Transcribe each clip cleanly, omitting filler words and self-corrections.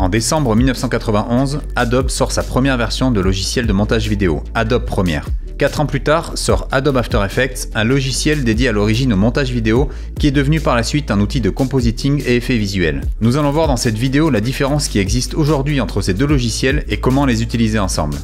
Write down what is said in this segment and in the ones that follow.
En décembre 1991, Adobe sort sa première version de logiciel de montage vidéo, Adobe Premiere. 4 ans plus tard, sort Adobe After Effects, un logiciel dédié à l'origine au montage vidéo qui est devenu par la suite un outil de compositing et effets visuels. Nous allons voir dans cette vidéo la différence qui existe aujourd'hui entre ces deux logiciels et comment les utiliser ensemble.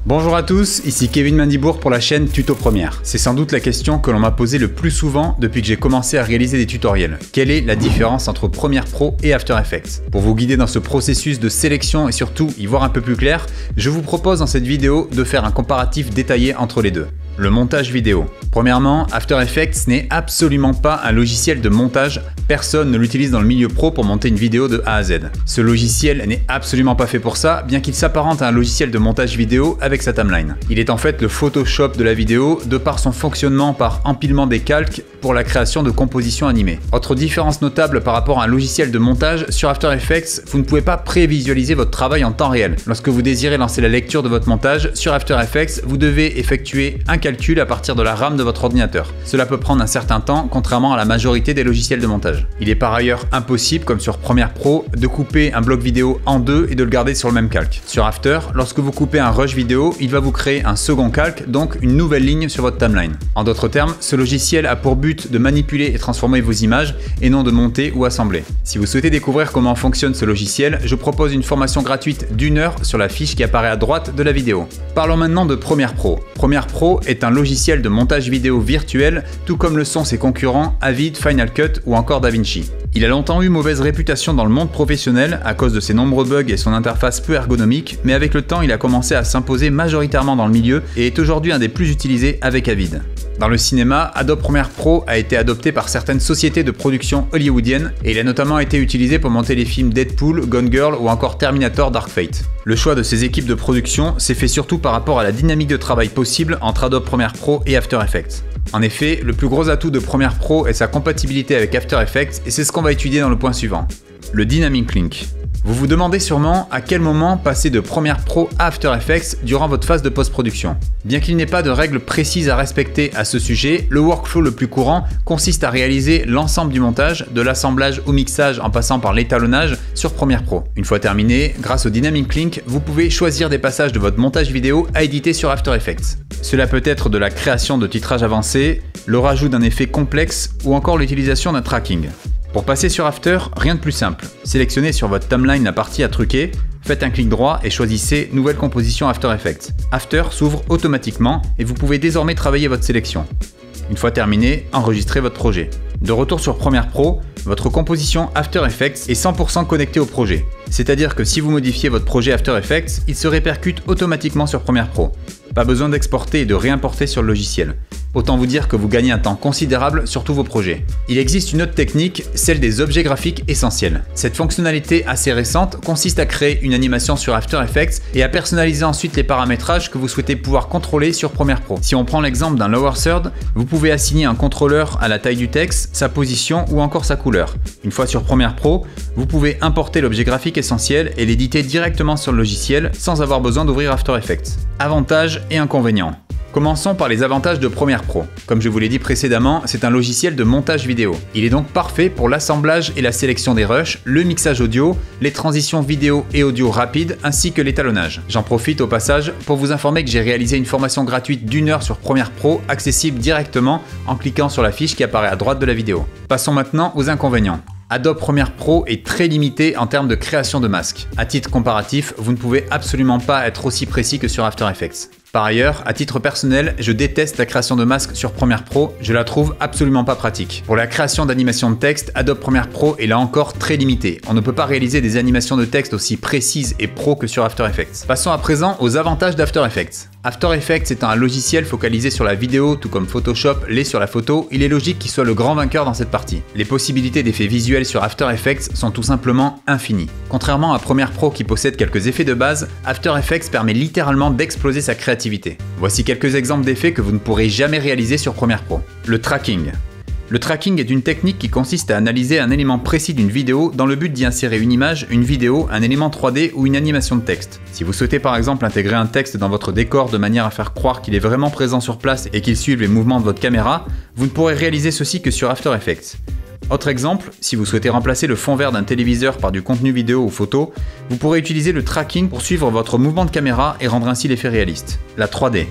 Bonjour à tous, ici Kevin Mandibourg pour la chaîne Tuto Premiere. C'est sans doute la question que l'on m'a posée le plus souvent depuis que j'ai commencé à réaliser des tutoriels. Quelle est la différence entre Premiere Pro et After Effects? Pour vous guider dans ce processus de sélection et surtout y voir un peu plus clair, je vous propose dans cette vidéo de faire un comparatif détaillé entre les deux. Le montage vidéo. Premièrement, After Effects n'est absolument pas un logiciel de montage. Personne ne l'utilise dans le milieu pro pour monter une vidéo de A à Z. Ce logiciel n'est absolument pas fait pour ça, bien qu'il s'apparente à un logiciel de montage vidéo avec sa timeline. Il est en fait le Photoshop de la vidéo de par son fonctionnement par empilement des calques pour la création de compositions animées. Autre différence notable par rapport à un logiciel de montage, sur After Effects, vous ne pouvez pas prévisualiser votre travail en temps réel. Lorsque vous désirez lancer la lecture de votre montage, sur After Effects, vous devez effectuer un calcul à partir de la RAM de votre ordinateur. Cela peut prendre un certain temps, contrairement à la majorité des logiciels de montage. Il est par ailleurs impossible, comme sur Premiere Pro, de couper un bloc vidéo en deux et de le garder sur le même calque. Sur After, lorsque vous coupez un rush vidéo, il va vous créer un second calque, donc une nouvelle ligne sur votre timeline. En d'autres termes, ce logiciel a pour but de manipuler et transformer vos images et non de monter ou assembler. Si vous souhaitez découvrir comment fonctionne ce logiciel, je propose une formation gratuite d'1 heure sur la fiche qui apparaît à droite de la vidéo. Parlons maintenant de Premiere Pro. Premiere Pro est un logiciel de montage vidéo virtuel, tout comme le sont ses concurrents Avid, Final Cut ou encore DaVinci. Il a longtemps eu mauvaise réputation dans le monde professionnel à cause de ses nombreux bugs et son interface peu ergonomique, mais avec le temps il a commencé à s'imposer majoritairement dans le milieu et est aujourd'hui un des plus utilisés avec Avid. Dans le cinéma, Adobe Premiere Pro a été adopté par certaines sociétés de production hollywoodiennes et il a notamment été utilisé pour monter les films Deadpool, Gone Girl ou encore Terminator Dark Fate. Le choix de ces équipes de production s'est fait surtout par rapport à la dynamique de travail possible entre Adobe Premiere Pro et After Effects. En effet, le plus gros atout de Premiere Pro est sa compatibilité avec After Effects et c'est ce qu'on va étudier dans le point suivant, le Dynamic Link. Vous vous demandez sûrement à quel moment passer de Premiere Pro à After Effects durant votre phase de post-production. Bien qu'il n'ait pas de règles précises à respecter à ce sujet, le workflow le plus courant consiste à réaliser l'ensemble du montage, de l'assemblage au mixage en passant par l'étalonnage sur Premiere Pro. Une fois terminé, grâce au Dynamic Link, vous pouvez choisir des passages de votre montage vidéo à éditer sur After Effects. Cela peut être de la création de titrages avancés, le rajout d'un effet complexe ou encore l'utilisation d'un tracking. Pour passer sur After, rien de plus simple. Sélectionnez sur votre timeline la partie à truquer, faites un clic droit et choisissez Nouvelle composition After Effects. After s'ouvre automatiquement et vous pouvez désormais travailler votre sélection. Une fois terminé, enregistrez votre projet. De retour sur Premiere Pro, votre composition After Effects est 100% connectée au projet. C'est-à-dire que si vous modifiez votre projet After Effects, il se répercute automatiquement sur Premiere Pro. Pas besoin d'exporter et de réimporter sur le logiciel. Autant vous dire que vous gagnez un temps considérable sur tous vos projets. Il existe une autre technique, celle des objets graphiques essentiels. Cette fonctionnalité assez récente consiste à créer une animation sur After Effects et à personnaliser ensuite les paramétrages que vous souhaitez pouvoir contrôler sur Premiere Pro. Si on prend l'exemple d'un lower third, vous pouvez assigner un contrôleur à la taille du texte, sa position ou encore sa couleur. Une fois sur Premiere Pro, vous pouvez importer l'objet graphique essentiel et l'éditer directement sur le logiciel sans avoir besoin d'ouvrir After Effects. Avantages et inconvénients. Commençons par les avantages de Premiere Pro. Comme je vous l'ai dit précédemment, c'est un logiciel de montage vidéo. Il est donc parfait pour l'assemblage et la sélection des rushs, le mixage audio, les transitions vidéo et audio rapides, ainsi que l'étalonnage. J'en profite au passage pour vous informer que j'ai réalisé une formation gratuite d'1 heure sur Premiere Pro, accessible directement en cliquant sur la fiche qui apparaît à droite de la vidéo. Passons maintenant aux inconvénients. Adobe Premiere Pro est très limité en termes de création de masques. À titre comparatif, vous ne pouvez absolument pas être aussi précis que sur After Effects. Par ailleurs, à titre personnel, je déteste la création de masques sur Premiere Pro, je la trouve absolument pas pratique. Pour la création d'animations de texte, Adobe Premiere Pro est là encore très limité. On ne peut pas réaliser des animations de texte aussi précises et pro que sur After Effects. Passons à présent aux avantages d'After Effects. After Effects étant un logiciel focalisé sur la vidéo, tout comme Photoshop l'est sur la photo, il est logique qu'il soit le grand vainqueur dans cette partie. Les possibilités d'effets visuels sur After Effects sont tout simplement infinies. Contrairement à Premiere Pro qui possède quelques effets de base, After Effects permet littéralement d'exploser sa créativité. Voici quelques exemples d'effets que vous ne pourrez jamais réaliser sur Premiere Pro. Le tracking. Le tracking est une technique qui consiste à analyser un élément précis d'une vidéo dans le but d'y insérer une image, une vidéo, un élément 3D ou une animation de texte. Si vous souhaitez par exemple intégrer un texte dans votre décor de manière à faire croire qu'il est vraiment présent sur place et qu'il suive les mouvements de votre caméra, vous ne pourrez réaliser ceci que sur After Effects. Autre exemple, si vous souhaitez remplacer le fond vert d'un téléviseur par du contenu vidéo ou photo, vous pourrez utiliser le tracking pour suivre votre mouvement de caméra et rendre ainsi l'effet réaliste. La 3D.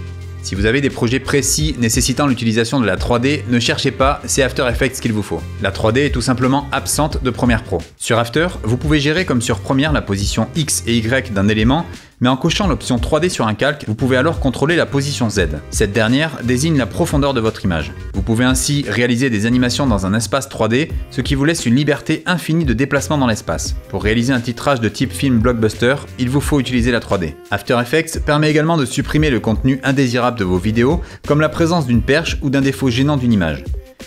Si vous avez des projets précis nécessitant l'utilisation de la 3D, ne cherchez pas, c'est After Effects qu'il vous faut. La 3D est tout simplement absente de Premiere Pro. Sur After, vous pouvez gérer comme sur Premiere la position X et Y d'un élément, mais en cochant l'option 3D sur un calque, vous pouvez alors contrôler la position Z. Cette dernière désigne la profondeur de votre image. Vous pouvez ainsi réaliser des animations dans un espace 3D, ce qui vous laisse une liberté infinie de déplacement dans l'espace. Pour réaliser un titrage de type film blockbuster, il vous faut utiliser la 3D. After Effects permet également de supprimer le contenu indésirable de vos vidéos, comme la présence d'une perche ou d'un défaut gênant d'une image.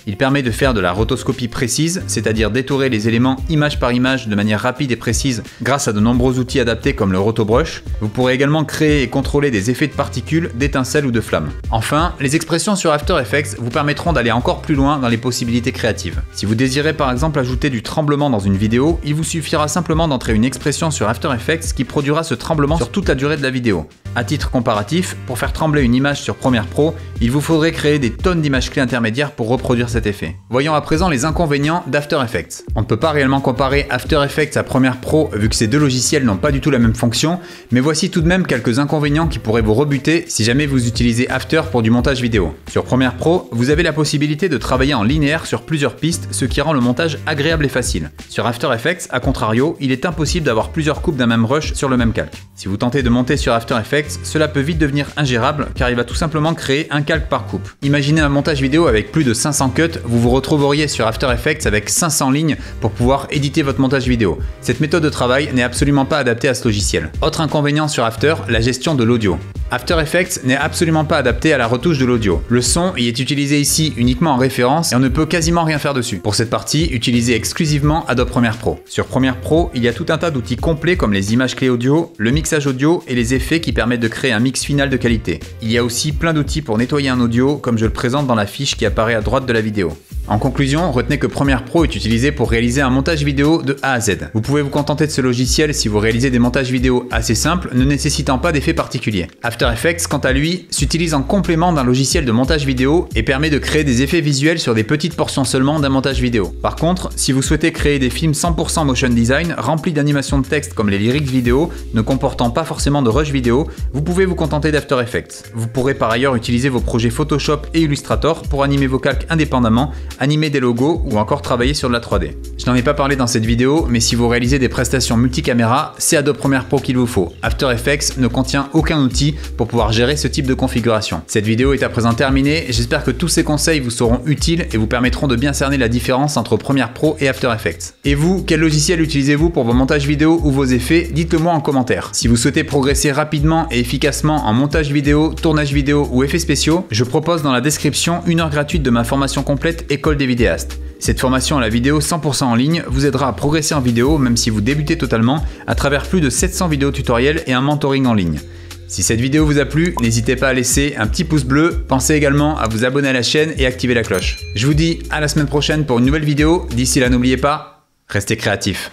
Il permet de faire de la rotoscopie précise, c'est-à-dire d'étorer les éléments image par image de manière rapide et précise grâce à de nombreux outils adaptés comme le rotobrush. Vous pourrez également créer et contrôler des effets de particules, d'étincelles ou de flammes. Enfin, les expressions sur After Effects vous permettront d'aller encore plus loin dans les possibilités créatives. Si vous désirez par exemple ajouter du tremblement dans une vidéo, il vous suffira simplement d'entrer une expression sur After Effects qui produira ce tremblement sur toute la durée de la vidéo. À titre comparatif, pour faire trembler une image sur Premiere Pro, il vous faudrait créer des tonnes d'images clés intermédiaires pour reproduire cet effet. Voyons à présent les inconvénients d'After Effects. On ne peut pas réellement comparer After Effects à Premiere Pro vu que ces deux logiciels n'ont pas du tout la même fonction, mais voici tout de même quelques inconvénients qui pourraient vous rebuter si jamais vous utilisez After pour du montage vidéo. Sur Premiere Pro, vous avez la possibilité de travailler en linéaire sur plusieurs pistes, ce qui rend le montage agréable et facile. Sur After Effects, à contrario, il est impossible d'avoir plusieurs coupes d'un même rush sur le même calque. Si vous tentez de monter sur After Effects, cela peut vite devenir ingérable car il va tout simplement créer un calque par coupe. Imaginez un montage vidéo avec plus de 500 cuts, vous vous retrouveriez sur After Effects avec 500 lignes pour pouvoir éditer votre montage vidéo. Cette méthode de travail n'est absolument pas adaptée à ce logiciel. Autre inconvénient sur After, la gestion de l'audio. After Effects n'est absolument pas adapté à la retouche de l'audio. Le son y est utilisé ici uniquement en référence et on ne peut quasiment rien faire dessus. Pour cette partie, utilisez exclusivement Adobe Premiere Pro. Sur Premiere Pro, il y a tout un tas d'outils complets comme les images clés audio, le mixage audio et les effets qui permettent de créer un mix final de qualité. Il y a aussi plein d'outils pour nettoyer un audio comme je le présente dans la fiche qui apparaît à droite de la vidéo. En conclusion, retenez que Premiere Pro est utilisé pour réaliser un montage vidéo de A à Z. Vous pouvez vous contenter de ce logiciel si vous réalisez des montages vidéo assez simples, ne nécessitant pas d'effets particuliers. After Effects, quant à lui, s'utilise en complément d'un logiciel de montage vidéo et permet de créer des effets visuels sur des petites portions seulement d'un montage vidéo. Par contre, si vous souhaitez créer des films 100% motion design, remplis d'animations de texte comme les lyrics vidéo, ne comportant pas forcément de rush vidéo, vous pouvez vous contenter d'After Effects. Vous pourrez par ailleurs utiliser vos projets Photoshop et Illustrator pour animer vos calques indépendamment, animer des logos ou encore travailler sur de la 3D. Je n'en ai pas parlé dans cette vidéo, mais si vous réalisez des prestations multicaméra, c'est Adobe Premiere Pro qu'il vous faut. After Effects ne contient aucun outil pour pouvoir gérer ce type de configuration. Cette vidéo est à présent terminée, j'espère que tous ces conseils vous seront utiles et vous permettront de bien cerner la différence entre Premiere Pro et After Effects. Et vous, quel logiciel utilisez-vous pour vos montages vidéo ou vos effets? Dites-le moi en commentaire. Si vous souhaitez progresser rapidement et efficacement en montage vidéo, tournage vidéo ou effets spéciaux, je propose dans la description une heure gratuite de ma formation complète École des vidéastes. Cette formation à la vidéo 100% en ligne vous aidera à progresser en vidéo même si vous débutez totalement à travers plus de 700 vidéos tutoriels et un mentoring en ligne. Si cette vidéo vous a plu, n'hésitez pas à laisser un petit pouce bleu, pensez également à vous abonner à la chaîne et activer la cloche. Je vous dis à la semaine prochaine pour une nouvelle vidéo, d'ici là n'oubliez pas, restez créatifs.